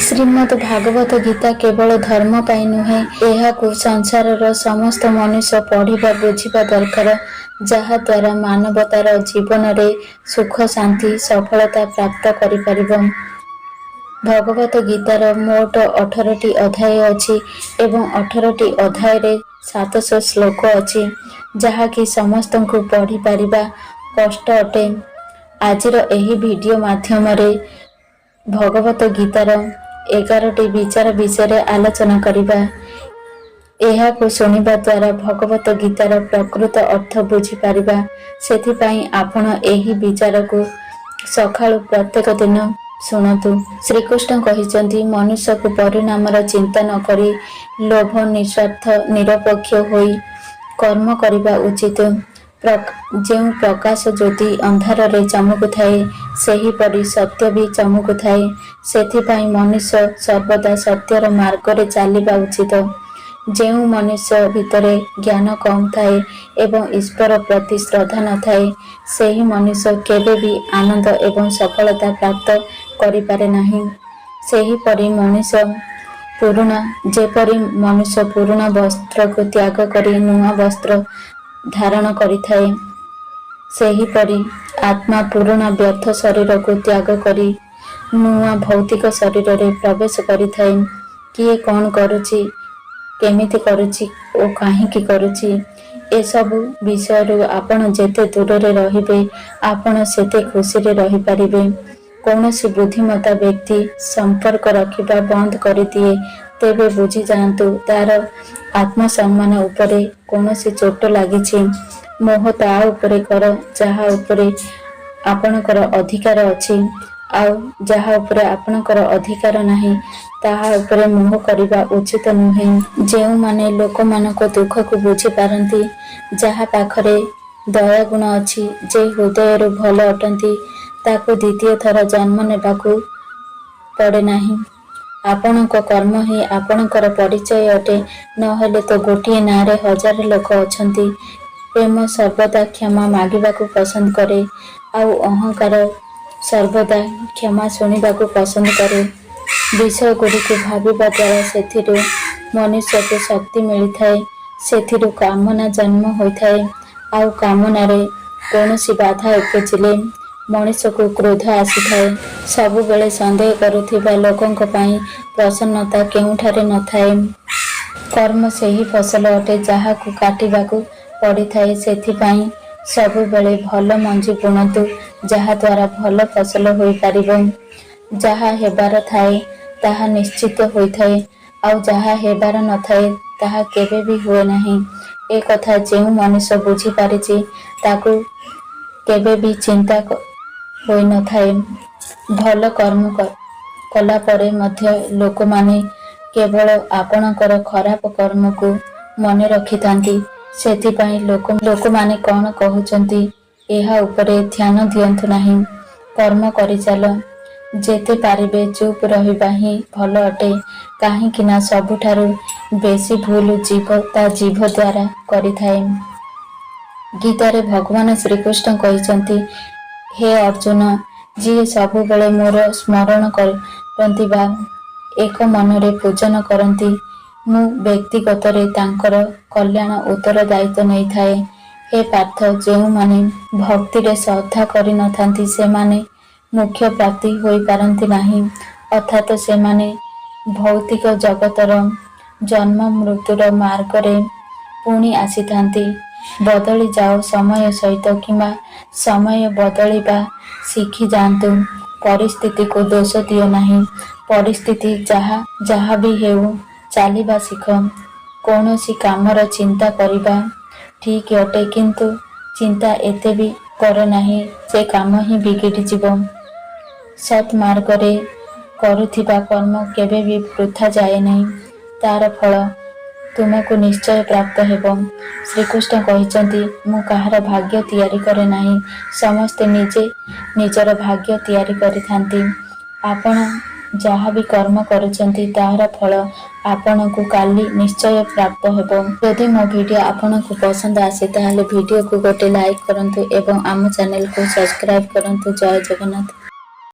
ଶ୍ରୀମଦ୍ ଭାଗବତ ଗୀତା କେବଳ ଧର୍ମ ପାଇଁ ନୁହେଁ, ଏହାକୁ ସଂସାରର ସମସ୍ତ ମନୁଷ୍ୟ ପଢ଼ିବା ବୁଝିବା ଦରକାର, ଯାହାଦ୍ୱାରା ମାନବତାର ଜୀବନରେ ସୁଖ ଶାନ୍ତି ସଫଳତା ପ୍ରାପ୍ତ କରିପାରିବ। ଭଗବତ ଗୀତାର ମୋଟ 18ଟି ଅଧ୍ୟାୟ ଅଛି ଏବଂ 18ଟି ଅଧ୍ୟାୟରେ 700 ଶ୍ଲୋକ ଅଛି, ଯାହାକି ସମସ୍ତଙ୍କୁ ପଢ଼ିପାରିବା କଷ୍ଟ ଅଟେ। ଆଜିର ଏହି ଭିଡ଼ିଓ ମାଧ୍ୟମରେ ଭଗବତ ଗୀତାର 11ଟି ବିଚାର ବିଷୟରେ ଆଲୋଚନା କରିବା। ଏହାକୁ ଶୁଣିବା ଦ୍ୱାରା ଭଗବତ ଗୀତାର ପ୍ରକୃତ ଅର୍ଥ ବୁଝିପାରିବା। ସେଥିପାଇଁ ଆପଣ ଏହି ବିଚାରକୁ ସକାଳୁ ପ୍ରତ୍ୟେକ ଦିନ ଶୁଣନ୍ତୁ। ଶ୍ରୀକୃଷ୍ଣ କହିଛନ୍ତି, ମନୁଷ୍ୟକୁ ପରିଣାମର ଚିନ୍ତା ନ କରି ଲୋଭ ନିଃସ୍ୱାର୍ଥ ନିରପେକ୍ଷ ହୋଇ କର୍ମ କରିବା ଉଚିତ। ଯେଉଁ ପ୍ରକାଶ ଜ୍ୟୋତି ଅନ୍ଧାରରେ ଚମକୁଥାଏ, ସେହିପରି ସତ୍ୟ ବି ଚମକୁଥାଏ। ସେଥିପାଇଁ ମନୁଷ୍ୟ ସର୍ବଦା ସତ୍ୟର ମାର୍ଗରେ ଚାଲିବା ଉଚିତ। ଯେଉଁ ମନୁଷ୍ୟ ଭିତରେ ଜ୍ଞାନ କମ୍ ଥାଏ ଏବଂ ଈଶ୍ୱର ପ୍ରତି ଶ୍ରଦ୍ଧା ନଥାଏ, ସେହି ମନୁଷ୍ୟ କେବେ ବି ଆନନ୍ଦ ଏବଂ ସଫଳତା ପ୍ରାପ୍ତ କରିପାରେ ନାହିଁ। ଯେପରି ମନୁଷ୍ୟ ପୁରୁଣା ବସ୍ତ୍ରକୁ ତ୍ୟାଗ କରି ନୂଆ ବସ୍ତ୍ର ଧାରଣ କରିଥାଏ, ସେହିପରି ଆତ୍ମା ପୁରୁଣା ବ୍ୟର୍ଥ ଶରୀରକୁ ତ୍ୟାଗ କରି ନୂଆ ଭୌତିକ ଶରୀରରେ ପ୍ରବେଶ କରିଥାଏ। କିଏ କ'ଣ କରୁଛି, କେମିତି କରୁଛି ଓ କାହିଁକି କରୁଛି, ଏସବୁ ବିଷୟରୁ ଆପଣ ଯେତେ ଦୂରରେ ରହିବେ, ଆପଣ ସେତେ ଖୁସିରେ ରହିପାରିବେ। କୌଣସି ବୁଦ୍ଧିମତା ବ୍ୟକ୍ତି ସମ୍ପର୍କ ରଖିବା ବନ୍ଦ କରିଦିଏ, ତେବେ ବୁଝିଯାଆନ୍ତୁ ତାର ଆତ୍ମସମ୍ମାନ ଉପରେ କୌଣସି ଚୋଟ ଲାଗିଛି। ମୋହ ତା ଉପରେ କର ଯାହା ଉପରେ ଆପଣଙ୍କର ଅଧିକାର ଅଛି, ଆଉ ଯାହା ଉପରେ ଆପଣଙ୍କର ଅଧିକାର ନାହିଁ, ତାହା ଉପରେ ମୋହ କରିବା ଉଚିତ ନୁହେଁ। ଯେଉଁମାନେ ଲୋକମାନଙ୍କ ଦୁଃଖକୁ ବୁଝିପାରନ୍ତି, ଯାହା ପାଖରେ ଦୟାଗୁଣ ଅଛି, ଯେ ହୃଦୟରୁ ଭଲ ଅଟନ୍ତି, ତାକୁ ଦ୍ୱିତୀୟ ଥର ଜନ୍ମ ନେବାକୁ ପଡ଼େ ନାହିଁ। ଆପଣଙ୍କ କର୍ମ ହିଁ ଆପଣଙ୍କର ପରିଚୟ ଅଟେ। ନହେଲେ ତ ଗୋଟିଏ ନାଁରେ ହଜାର ଲୋକ ଅଛନ୍ତି। ପ୍ରେମ ସର୍ବଦା କ୍ଷମା ମାଗିବାକୁ ପସନ୍ଦ କରେ, ଆଉ ଅହଙ୍କାର ସର୍ବଦା କ୍ଷମା ଶୁଣିବାକୁ ପସନ୍ଦ କରେ। ବିଷୟଗୁଡ଼ିକୁ ଭାବିବା ଦ୍ୱାରା ସେଥିରୁ ମନୁଷ୍ୟକୁ ଶକ୍ତି ମିଳିଥାଏ। ସେଥିରୁ କାମନା ଜନ୍ମ ହୋଇଥାଏ, ଆଉ କାମନାରେ କୌଣସି ବାଧା ଉପୁଜିଲେ ମଣିଷକୁ କ୍ରୋଧ ଆସିଥାଏ। ସବୁବେଳେ ସନ୍ଦେହ କରୁଥିବା ଲୋକଙ୍କ ପାଇଁ ପ୍ରସନ୍ନତା କେଉଁଠାରେ ନଥାଏ। କର୍ମ ସେହି ଫସଲ ଅଟେ ଯାହାକୁ କାଟିବାକୁ ପଡ଼ିଥାଏ। ସେଥିପାଇଁ ସବୁବେଳେ ଭଲ ମଞ୍ଜି ବୁଣନ୍ତୁ, ଯାହାଦ୍ୱାରା ଭଲ ଫସଲ ହୋଇପାରିବ। ଯାହା ହେବାର ଥାଏ ତାହା ନିଶ୍ଚିତ ହୋଇଥାଏ, ଆଉ ଯାହା ହେବାର ନଥାଏ ତାହା କେବେ ବି ହୁଏ ନାହିଁ। ଏ କଥା ଯେଉଁ ମନୁଷ୍ୟ ବୁଝିପାରିଛି, ତାକୁ କେବେ ବି ଚିନ୍ତା ହୋଇନଥାଏ। ଭଲ କର୍ମ କଲା ପରେ ମଧ୍ୟ ଲୋକମାନେ କେବଳ ଆପଣଙ୍କର ଖରାପ କର୍ମକୁ ମନେ ରଖିଥାନ୍ତି। ସେଥିପାଇଁ ଲୋକମାନେ କ'ଣ କହୁଛନ୍ତି, ଏହା ଉପରେ ଧ୍ୟାନ ଦିଅନ୍ତୁ ନାହିଁ। କର୍ମ କରିଚାଲ। ଯେତେ ପାରିବେ ଚୁପ୍ ରହିବା ହିଁ ଭଲ ଅଟେ, କାହିଁକି ନା ସବୁଠାରୁ ବେଶୀ ଭୁଲ ଜୀବ ତା ଜିଭ ଦ୍ୱାରା କରିଥାଏ। ଗୀତାରେ ଭଗବାନ ଶ୍ରୀକୃଷ୍ଣ କହିଛନ୍ତି, ହେ ଅର୍ଜୁନ, ଯିଏ ସବୁବେଳେ ମୋର ସ୍ମରଣ କରନ୍ତି ବା ଏକ ମନରେ ପୂଜନ କରନ୍ତି, ମୁଁ ବ୍ୟକ୍ତିଗତରେ ତାଙ୍କର କଲ୍ୟାଣ ଉତ୍ତରଦାୟିତ୍ୱ ନେଇଥାଏ। ହେ ପାର୍ଥ, ଯେଉଁମାନେ ଭକ୍ତିରେ ଶ୍ରଦ୍ଧା କରିନଥାନ୍ତି, ସେମାନେ ମୋକ୍ଷ ପ୍ରାପ୍ତି ହୋଇପାରନ୍ତି ନାହିଁ। ଅର୍ଥାତ୍ ସେମାନେ ଭୌତିକ ଜଗତର ଜନ୍ମ ମୃତ୍ୟୁର ମାର୍ଗରେ ପୁଣି ଆସିଥାନ୍ତି। ବଦଳି ଯାଅ ସମୟ ସହିତ, କିମ୍ବା ସମୟ ବଦଳିବା ଶିଖିଯାଆନ୍ତୁ। ପରିସ୍ଥିତିକୁ ଦୋଷ ଦିଅ ନାହିଁ। ପରିସ୍ଥିତି ଯାହା ବି ହେଉ, ଚାଲିବା ଶିଖ। କୌଣସି କାମର ଚିନ୍ତା କରିବା ଠିକ୍ ଅଟେ, କିନ୍ତୁ ଚିନ୍ତା ଏତେ ବି କର ନାହିଁ, ସେ କାମ ହିଁ ବିଗିଡ଼ିଯିବ। ସତ୍ ମାର୍ଗରେ କରୁଥିବା କର୍ମ କେବେ ବି ବୃଥା ଯାଏ ନାହିଁ। ତାର ଫଳ ତୁମକୁ ନିଶ୍ଚୟ ପ୍ରାପ୍ତ ହେବ। ଶ୍ରୀକୃଷ୍ଣ କହିଛନ୍ତି, ମୁଁ କାହାର ଭାଗ୍ୟ ତିଆରି କରେ ନାହିଁ, ସମସ୍ତେ ନିଜେ ନିଜର ଭାଗ୍ୟ ତିଆରି କରିଥାନ୍ତି। ଆପଣ ଯାହା ବି କର୍ମ କରୁଛନ୍ତି, ତାହାର ଫଳ ଆପଣଙ୍କୁ କାଲି ନିଶ୍ଚୟ ପ୍ରାପ୍ତ ହେବ। ଯଦି ମୋ ଭିଡ଼ିଓ ଆପଣଙ୍କୁ ପସନ୍ଦ ଆସେ, ତାହେଲେ ଭିଡ଼ିଓକୁ ଗୋଟେ ଲାଇକ୍ କରନ୍ତୁ ଏବଂ ଆମ ଚ୍ୟାନେଲକୁ ସବସ୍କ୍ରାଇବ୍ କରନ୍ତୁ। ଜୟ ଜଗନ୍ନାଥ।